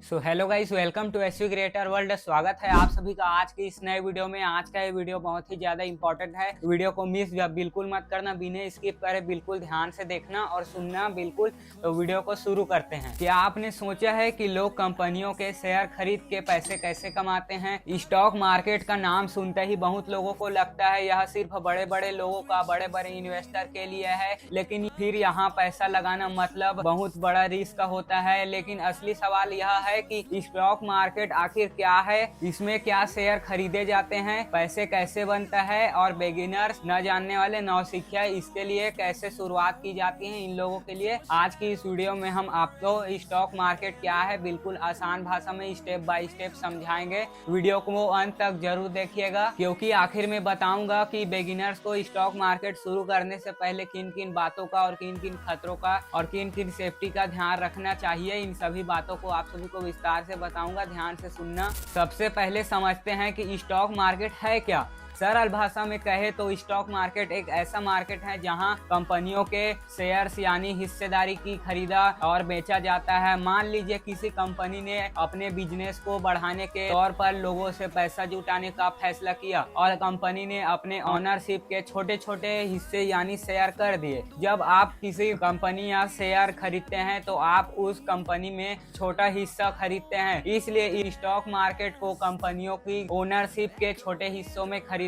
So hello guys, welcome to SV creator world. स्वागत है आप सभी का आज की इस नए वीडियो में। आज का ये वीडियो बहुत ही ज्यादा इंपॉर्टेंट है। वीडियो को मिस बिल्कुल मत करना, बिना स्किप करे बिल्कुल ध्यान से देखना और सुनना बिल्कुल। तो वीडियो को शुरू करते हैं। क्या आपने सोचा है कि लोग कंपनियों के शेयर खरीद के पैसे कैसे कमाते हैं? स्टॉक मार्केट का नाम सुनते ही बहुत लोगों को लगता है यह सिर्फ बड़े बड़े लोगों का, बड़े बड़े इन्वेस्टर के लिए है, लेकिन फिर यहाँ पैसा लगाना मतलब बहुत बड़ा रिस्क होता है। लेकिन असली सवाल यह है कि स्टॉक मार्केट आखिर क्या है, इसमें क्या शेयर खरीदे जाते हैं, पैसे कैसे बनता है, और बिगिनर्स न जानने वाले नौसिखिया इसके लिए कैसे शुरुआत की जाती है। इन लोगों के लिए आज की इस वीडियो में हम आपको स्टॉक मार्केट क्या है बिल्कुल आसान भाषा में स्टेप बाय स्टेप समझाएंगे। वीडियो को अंत तक जरूर देखिएगा, क्योंकि आखिर में बताऊंगा कि बिगिनर्स को स्टॉक मार्केट शुरू करने से पहले किन किन बातों का और किन किन खतरों का और किन किन सेफ्टी का ध्यान रखना चाहिए। इन सभी बातों को आप सभी को विस्तार से बताऊंगा, ध्यान से सुनना। सबसे पहले समझते हैं कि स्टॉक मार्केट है क्या। सरल भाषा में कहे तो स्टॉक मार्केट एक ऐसा मार्केट है जहां कंपनियों के शेयर्स यानी हिस्सेदारी की खरीदा और बेचा जाता है। मान लीजिए किसी कंपनी ने अपने बिजनेस को बढ़ाने के तौर पर लोगों से पैसा जुटाने का फैसला किया और कंपनी ने अपने ओनरशिप के छोटे छोटे हिस्से यानी शेयर कर दिए। जब आप किसी कंपनी या शेयर खरीदते हैं तो आप उस कंपनी में छोटा हिस्सा खरीदते हैं, इसलिए स्टॉक मार्केट को कंपनियों की ओनरशिप के छोटे हिस्सों में खरीदने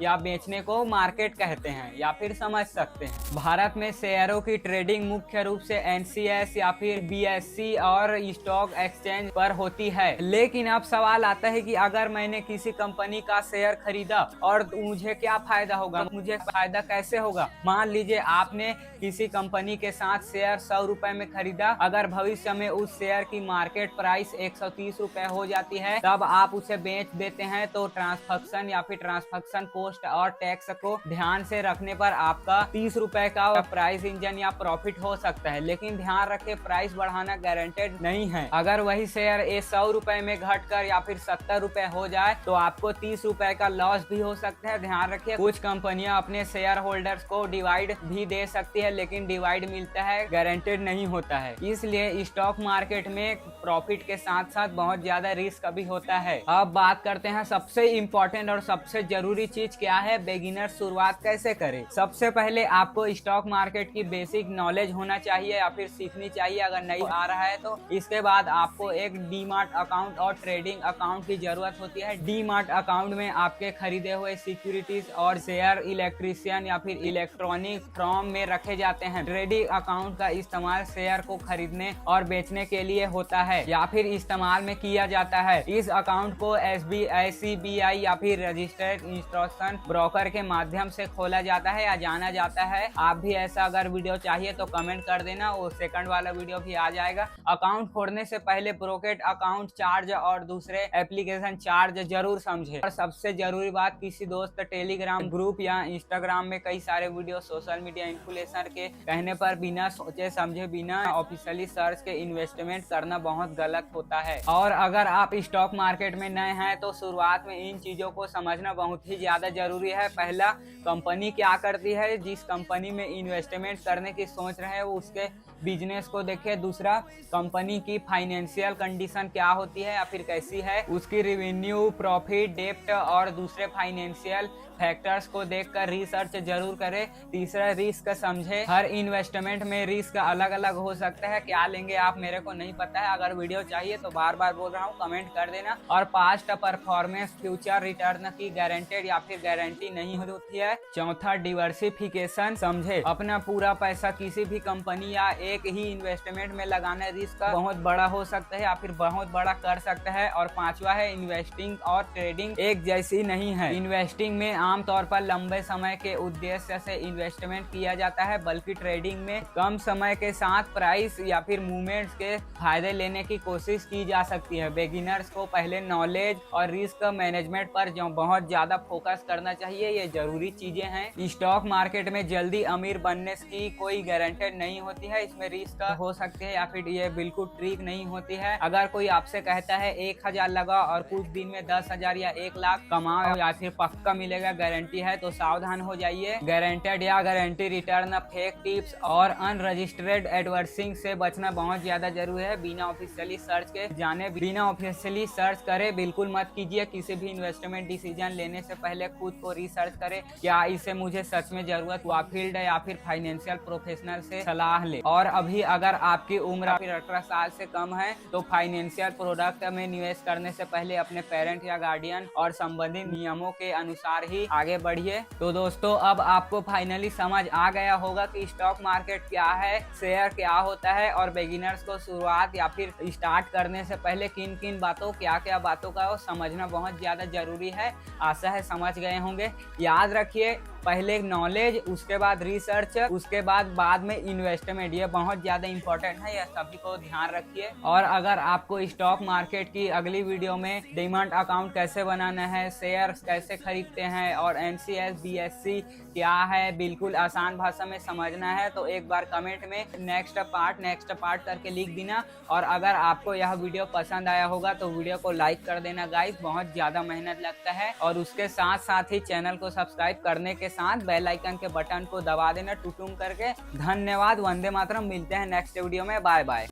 या बेचने को मार्केट कहते हैं, या फिर समझ सकते हैं। भारत में शेयरों की ट्रेडिंग मुख्य रूप से एनसीएस या फिर बीएससी और स्टॉक एक्सचेंज पर होती है। लेकिन अब सवाल आता है कि अगर मैंने किसी कंपनी का शेयर खरीदा और मुझे क्या फायदा होगा, मुझे फायदा कैसे होगा। मान लीजिए आपने किसी कंपनी के साथ शेयर 100 रुपए में खरीदा, अगर भविष्य में उस शेयर की मार्केट प्राइस 130 रुपए हो जाती है, तब आप उसे बेच देते हैं, तो ट्रांसफर या फिर ट्रांसफर कॉस्ट और टैक्स को ध्यान से रखने पर आपका 30 रुपए का प्राइस इंजन या प्रॉफिट हो सकता है। लेकिन ध्यान रखें, प्राइस बढ़ाना गारंटेड नहीं है। अगर वही शेयर 100 रुपए में घटकर या फिर 70 रुपए हो जाए तो आपको 30 रुपए का लॉस भी हो सकता है। ध्यान रखिए, कुछ कंपनियां अपने शेयर होल्डर्स को डिवाइड भी दे सकती है, लेकिन डिवाइड मिलता है, गारंटेड नहीं होता है। इसलिए स्टॉक मार्केट में प्रॉफिट के साथ साथ बहुत ज्यादा रिस्क भी होता है। अब बात करते हैं सबसे इम्पोर्टेंट और सबसे जरूरी चीज क्या है, बिगिनर शुरुआत कैसे करें। सबसे पहले आपको स्टॉक मार्केट की बेसिक नॉलेज होना चाहिए या फिर सीखनी चाहिए, अगर नहीं आ रहा है तो। इसके बाद आपको एक डीमार्ट अकाउंट और ट्रेडिंग अकाउंट की जरूरत होती है। डीमार्ट अकाउंट में आपके खरीदे हुए सिक्योरिटीज और शेयर इलेक्ट्रिशियन या फिर इलेक्ट्रॉनिक फॉर्म में रखे जाते हैं। ट्रेडिंग अकाउंट का इस्तेमाल शेयर को खरीदने और बेचने के लिए होता है या फिर इस्तेमाल में किया जाता है। इस अकाउंट को SBI या फिर रजिस्टर्ड इंस्ट्रक्शन ब्रोकर के माध्यम से खोला जाता है या जाना जाता है। आप भी ऐसा अगर वीडियो चाहिए तो कमेंट कर देना, वो सेकंड वाला वीडियो भी आ जाएगा। अकाउंट खोलने से पहले ब्रोकेट अकाउंट चार्ज और दूसरे एप्लीकेशन चार्ज जरूर समझे। और सबसे जरूरी बात, किसी दोस्त टेलीग्राम ग्रुप या इंस्टाग्राम में कई सारे वीडियो सोशल मीडिया इन्फ्लुएंसर के कहने पर बिना सोचे समझे, बिना ऑफिशियली सर्च के इन्वेस्टमेंट करना बहुत गलत होता है। और अगर आप स्टॉक मार्केट में नए हैं तो शुरुआत में इन चीजों को समझना बहुत ही ज्यादा जरूरी है। पहला, कंपनी क्या करती है, जिस कंपनी में इन्वेस्टमेंट करने की सोच रहे हैं उसके बिजनेस को देखिए। दूसरा, कंपनी की फाइनेंशियल कंडीशन क्या होती है या फिर कैसी है, उसकी रेवेन्यू, प्रॉफिट, डेप्ट और दूसरे फाइनेंशियल फैक्टर्स को देखकर रिसर्च जरूर करें। तीसरा, रिस्क समझे। हर इन्वेस्टमेंट में रिस्क अलग अलग हो सकता है, क्या लेंगे आप मेरे को नहीं पता है। अगर वीडियो चाहिए तो बार बार बोल रहा हूँ, कमेंट कर देना। और पास्ट परफॉर्मेंस फ्यूचर रिटर्न की गारंटेड या फिर गारंटी नहीं होती है। चौथा, डिवर्सिफिकेशन समझे। अपना पूरा पैसा किसी भी कंपनी या एक ही इन्वेस्टमेंट में लगाना रिस्क बहुत बड़ा हो सकता है या फिर बहुत बड़ा कर सकता है। और पांचवा है, इन्वेस्टिंग और ट्रेडिंग एक जैसी नहीं है। इन्वेस्टिंग में आमतौर पर लंबे समय के उद्देश्य से इन्वेस्टमेंट किया जाता है, बल्कि ट्रेडिंग में कम समय के साथ प्राइस या फिर मूवमेंट्स के फायदे लेने की कोशिश की जा सकती है। बिगिनर्स को पहले नॉलेज और रिस्क मैनेजमेंट पर जो बहुत ज्यादा फोकस करना चाहिए, ये जरूरी चीजें हैं। स्टॉक मार्केट में जल्दी अमीर बनने की कोई गारंटी नहीं होती है, इसमें इसमें रिस्क हो सकती है या फिर ये बिल्कुल ट्रिक नहीं होती है। अगर कोई आपसे कहता है 1000 लगा और कुछ दिन में 10,000 या 1 लाख कमाओ या फिर पक्का मिलेगा, गारंटी है, तो सावधान हो जाइए। गारंटेड या गारंटी रिटर्न, फेक टिप्स और अनरजिस्टर्ड एडवर्टिजिंग से बचना बहुत ज्यादा जरूरी है। बिना ऑफिशियली सर्च के जाने, बिना ऑफिशियली सर्च करे बिल्कुल मत कीजिए। किसी भी इन्वेस्टमेंट डिसीजन लेने से पहले खुद को रिसर्च करें, क्या इसे मुझे सच में जरूरत हुआ फील्ड है या फिर फाइनेंशियल प्रोफेशनल से सलाह ले। और अभी अगर आपकी उम्र फिर 18 साल से कम है तो फाइनेंशियल प्रोडक्ट में निवेश करने से पहले अपने पेरेंट या गार्डियन और संबंधित नियमों के अनुसार ही आगे बढ़िए। तो दोस्तों, अब आपको फाइनली समझ आ गया होगा कि स्टॉक मार्केट क्या है, शेयर क्या होता है और बिगिनर्स को शुरुआत या फिर स्टार्ट करने से पहले किन किन बातों, क्या क्या बातों का समझना बहुत ज्यादा जरूरी है। आशा है समझ गए होंगे। याद रखिए, पहले नॉलेज, उसके बाद रिसर्च, उसके बाद में इन्वेस्टमेंट, ये बहुत ज्यादा इंपॉर्टेंट है, यह सभी को ध्यान रखिए। और अगर आपको स्टॉक मार्केट की अगली वीडियो में डीमैट अकाउंट कैसे बनाना है, शेयर कैसे खरीदते हैं और NCS BSC क्या है, बिल्कुल आसान भाषा में समझना है तो एक बार कमेंट में नेक्स्ट पार्ट करके लिख देना। और अगर आपको यह वीडियो पसंद आया होगा तो वीडियो को लाइक कर देना गाइस, बहुत ज्यादा मेहनत लगता है। और उसके साथ साथ ही चैनल को सब्सक्राइब करने के साथ बेल आइकन के बटन को दबा देना टुटुम करके। धन्यवाद, वंदे मातरम। मिलते हैं नेक्स्ट वीडियो में, बाय बाय।